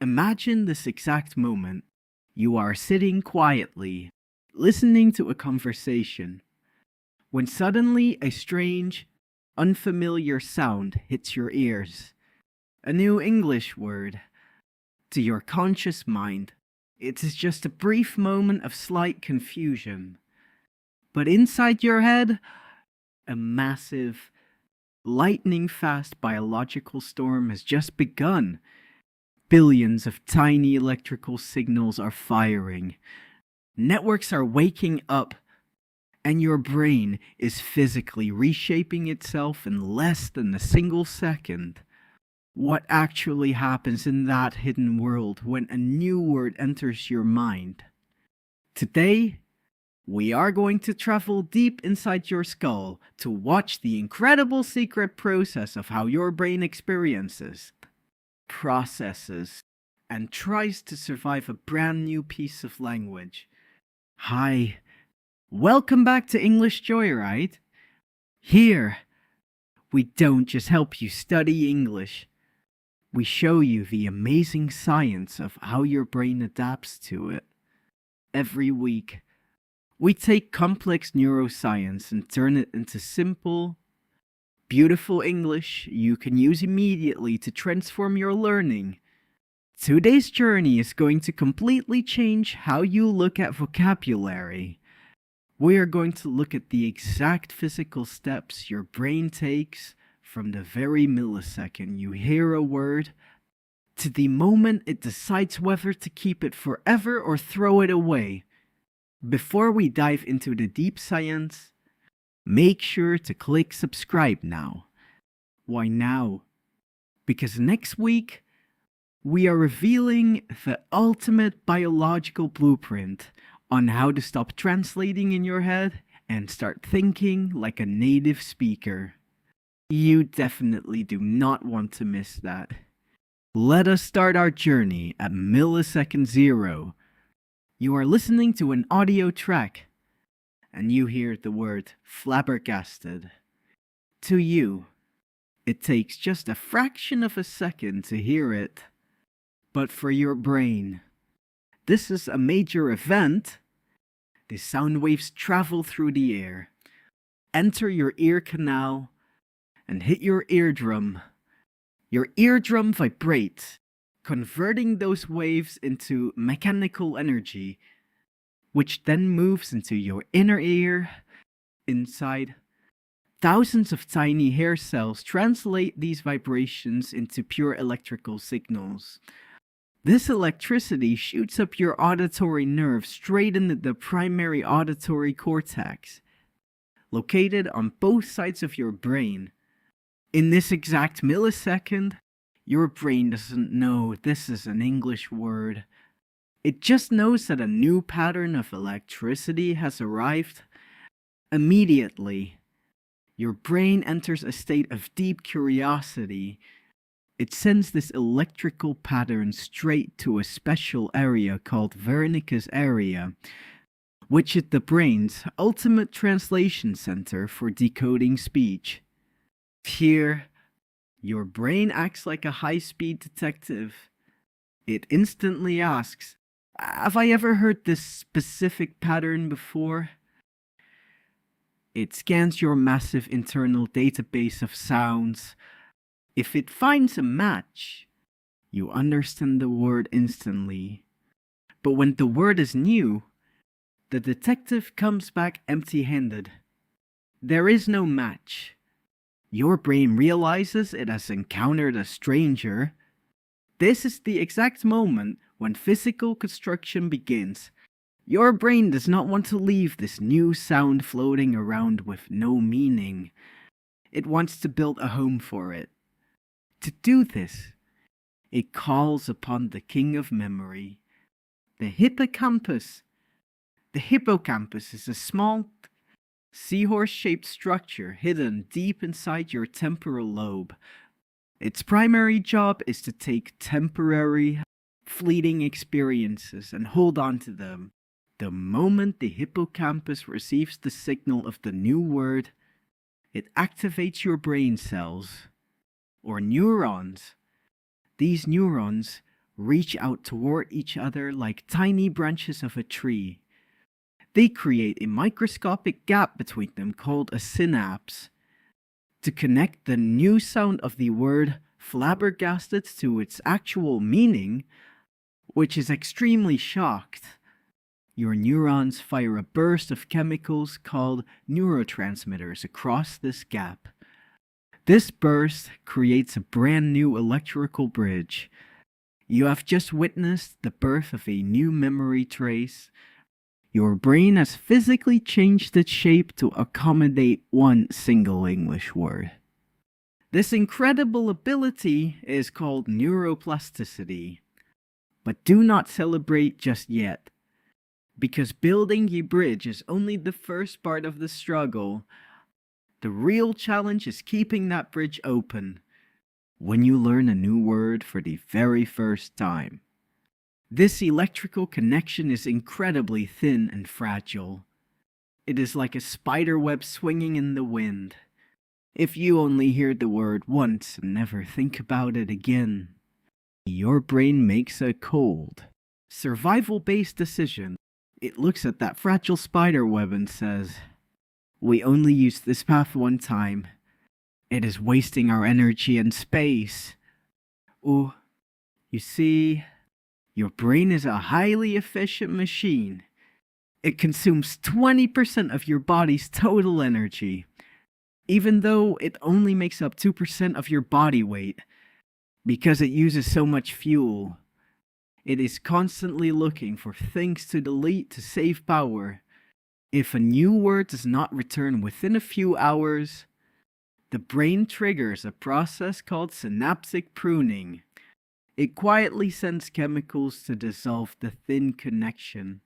Imagine this exact moment. You are sitting quietly, listening to a conversation, when suddenly a strange, unfamiliar sound hits your ears. A new English word. To your conscious mind, it is just a brief moment of slight confusion. But inside your head, a massive, lightning fast biological storm has just begun. Billions of tiny electrical signals are firing. Networks are waking up, and your brain is physically reshaping itself in less than a single second. What actually happens in that hidden world when a new word enters your mind? Today, we are going to travel deep inside your skull to watch the incredible secret process of how your brain experiences, processes, and tries to survive a brand new piece of language. Hi, welcome back to English Joyride. Here, we don't just help you study English. We show you the amazing science of how your brain adapts to it. Every week, we take complex neuroscience and turn it into simple, beautiful English you can use immediately to transform your learning. Today's journey is going to completely change how you look at vocabulary. We are going to look at the exact physical steps your brain takes from the very millisecond you hear a word to the moment it decides whether to keep it forever or throw it away. Before we dive into the deep science, make sure to click subscribe now. Why now? Because next week, we are revealing the ultimate biological blueprint on how to stop translating in your head and start thinking like a native speaker. You definitely do not want to miss that. Let us start our journey at millisecond 0. You are listening to an audio track, and you hear the word flabbergasted. To you, it takes just a fraction of a second to hear it. But for your brain, this is a major event. The sound waves travel through the air, enter your ear canal, and hit your eardrum. Your eardrum vibrates, converting those waves into mechanical energy, which then moves into your inner ear. Inside, thousands of tiny hair cells translate these vibrations into pure electrical signals. This electricity shoots up your auditory nerve straight into the primary auditory cortex, located on both sides of your brain. In this exact millisecond, your brain doesn't know this is an English word. It just knows that a new pattern of electricity has arrived. Immediately, your brain enters a state of deep curiosity. It sends this electrical pattern straight to a special area called Wernicke's area, which is the brain's ultimate translation center for decoding speech. Here, your brain acts like a high-speed detective. It instantly asks, "Have I ever heard this specific pattern before?" It scans your massive internal database of sounds. If it finds a match, you understand the word instantly. But when the word is new, the detective comes back empty-handed. There is no match. Your brain realizes it has encountered a stranger. This is the exact moment when physical construction begins. Your brain does not want to leave this new sound floating around with no meaning. It wants to build a home for it. To do this, it calls upon the king of memory, the hippocampus. The hippocampus is a small, seahorse-shaped structure hidden deep inside your temporal lobe. Its primary job is to take temporary, fleeting experiences and hold on to them. The moment the hippocampus receives the signal of the new word, it activates your brain cells, or neurons. These neurons reach out toward each other like tiny branches of a tree. They create a microscopic gap between them called a synapse. To connect the new sound of the word flabbergasted to its actual meaning, which is extremely shocked, your neurons fire a burst of chemicals called neurotransmitters across this gap. This burst creates a brand new electrical bridge. You have just witnessed the birth of a new memory trace. Your brain has physically changed its shape to accommodate one single English word. This incredible ability is called neuroplasticity. But do not celebrate just yet, because building a bridge is only the first part of the struggle. The real challenge is keeping that bridge open when you learn a new word for the very first time. This electrical connection is incredibly thin and fragile. It is like a spider web swinging in the wind. If you only hear the word once and never think about it again, your brain makes a cold, survival-based decision. It looks at that fragile spider web and says, "We only use this path one time. It is wasting our energy and space." Oh, you see, your brain is a highly efficient machine. It consumes 20% of your body's total energy, even though it only makes up 2% of your body weight. Because it uses so much fuel, it is constantly looking for things to delete to save power. If a new word does not return within a few hours, the brain triggers a process called synaptic pruning. It quietly sends chemicals to dissolve the thin connection.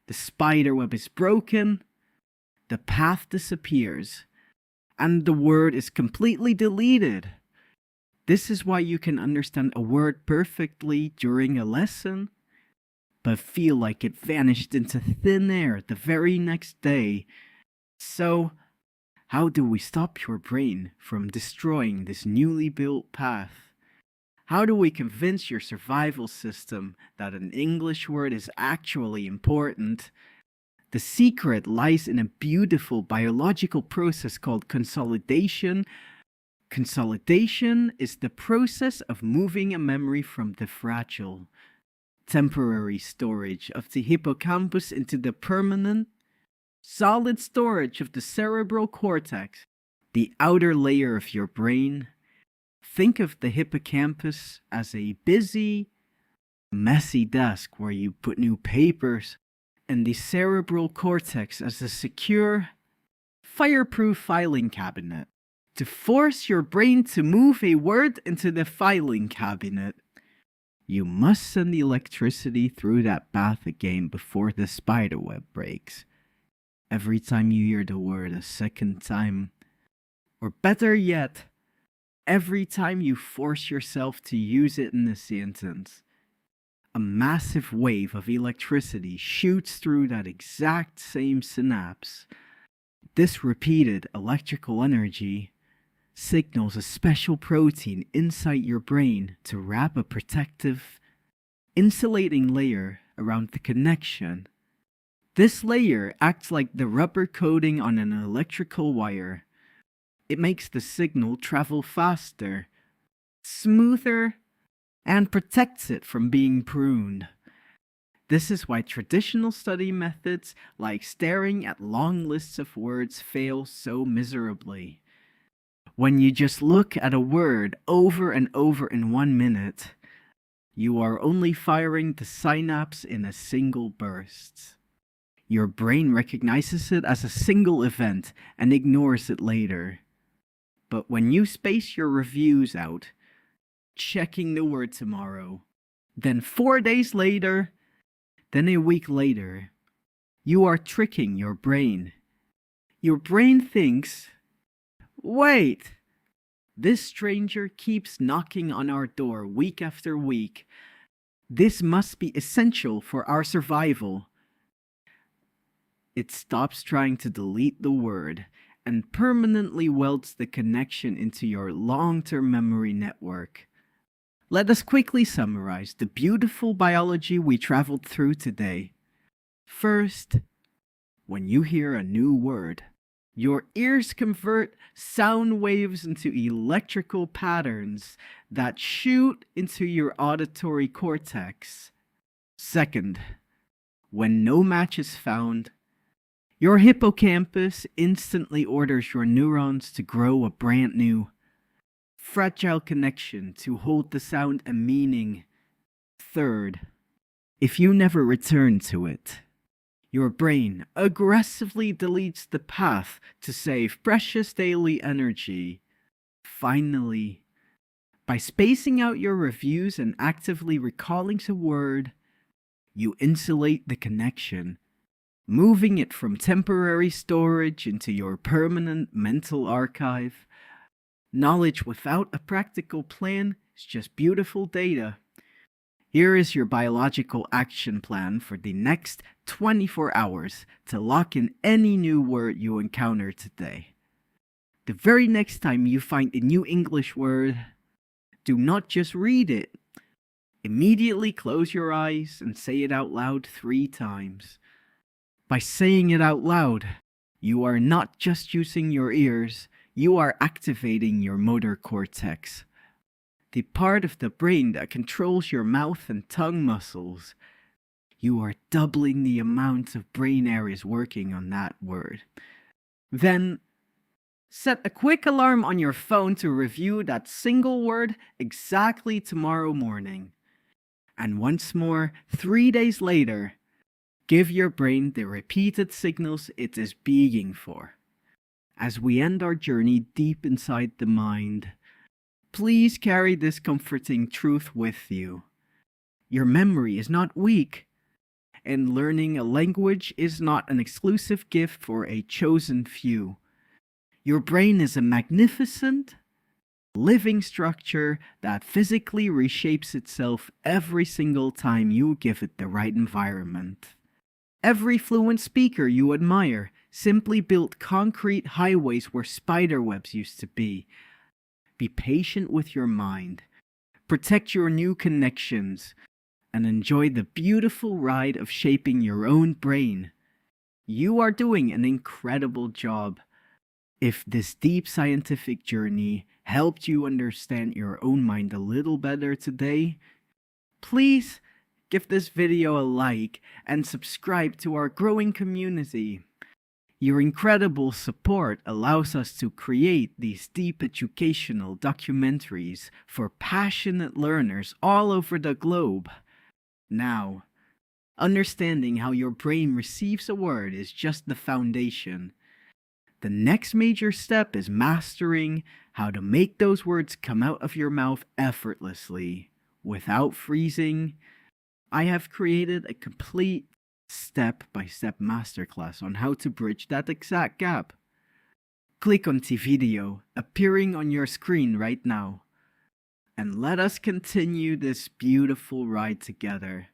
The spider web is broken, the path disappears, and the word is completely deleted. This is why you can understand a word perfectly during a lesson, but feel like it vanished into thin air the very next day. So, how do we stop your brain from destroying this newly built path? How do we convince your survival system that an English word is actually important? The secret lies in a beautiful biological process called consolidation. Consolidation is the process of moving a memory from the fragile, temporary storage of the hippocampus into the permanent, solid storage of the cerebral cortex, the outer layer of your brain. Think of the hippocampus as a busy, messy desk where you put new papers, and the cerebral cortex as a secure, fireproof filing cabinet. To force your brain to move a word into the filing cabinet, you must send the electricity through that path again before the spider web breaks. Every time you hear the word a second time, or better yet, every time you force yourself to use it in a sentence, a massive wave of electricity shoots through that exact same synapse. This repeated electrical energy signals a special protein inside your brain to wrap a protective, insulating layer around the connection. This layer acts like the rubber coating on an electrical wire. It makes the signal travel faster, smoother, and protects it from being pruned. This is why traditional study methods like staring at long lists of words fail so miserably. When you just look at a word over and over in 1 minute, you are only firing the synapse in a single burst. Your brain recognizes it as a single event and ignores it later. But when you space your reviews out, checking the word tomorrow, then 4 days later, then a week later, you are tricking your brain. Your brain thinks, wait, this stranger keeps knocking on our door week after week. This must be essential for our survival. It stops trying to delete the word and permanently welds the connection into your long-term memory network. Let us quickly summarize the beautiful biology we traveled through today. First, when you hear a new word, your ears convert sound waves into electrical patterns that shoot into your auditory cortex. Second, when no match is found, your hippocampus instantly orders your neurons to grow a brand new, fragile connection to hold the sound and meaning. Third, if you never return to it, your brain aggressively deletes the path to save precious daily energy. Finally, by spacing out your reviews and actively recalling a word, you insulate the connection, moving it from temporary storage into your permanent mental archive. Knowledge without a practical plan is just beautiful data. Here is your biological action plan for the next 24 hours to lock in any new word you encounter today. The very next time you find a new English word, do not just read it. Immediately close your eyes and say it out loud 3 times. By saying it out loud, you are not just using your ears, you are activating your motor cortex, the part of the brain that controls your mouth and tongue muscles. You are doubling the amount of brain areas working on that word. Then, set a quick alarm on your phone to review that single word exactly tomorrow morning. And once more, 3 days later, give your brain the repeated signals it is begging for. As we end our journey deep inside the mind, please carry this comforting truth with you. Your memory is not weak, and learning a language is not an exclusive gift for a chosen few. Your brain is a magnificent, living structure that physically reshapes itself every single time you give it the right environment. Every fluent speaker you admire simply built concrete highways where spider webs used to be. Be patient with your mind, protect your new connections, and enjoy the beautiful ride of shaping your own brain. You are doing an incredible job. If this deep scientific journey helped you understand your own mind a little better today, please give this video a like and subscribe to our growing community. Your incredible support allows us to create these deep educational documentaries for passionate learners all over the globe. Now, understanding how your brain receives a word is just the foundation. The next major step is mastering how to make those words come out of your mouth effortlessly, without freezing. I have created a complete step-by-step masterclass on how to bridge that exact gap. Click on the video appearing on your screen right now, and let us continue this beautiful ride together.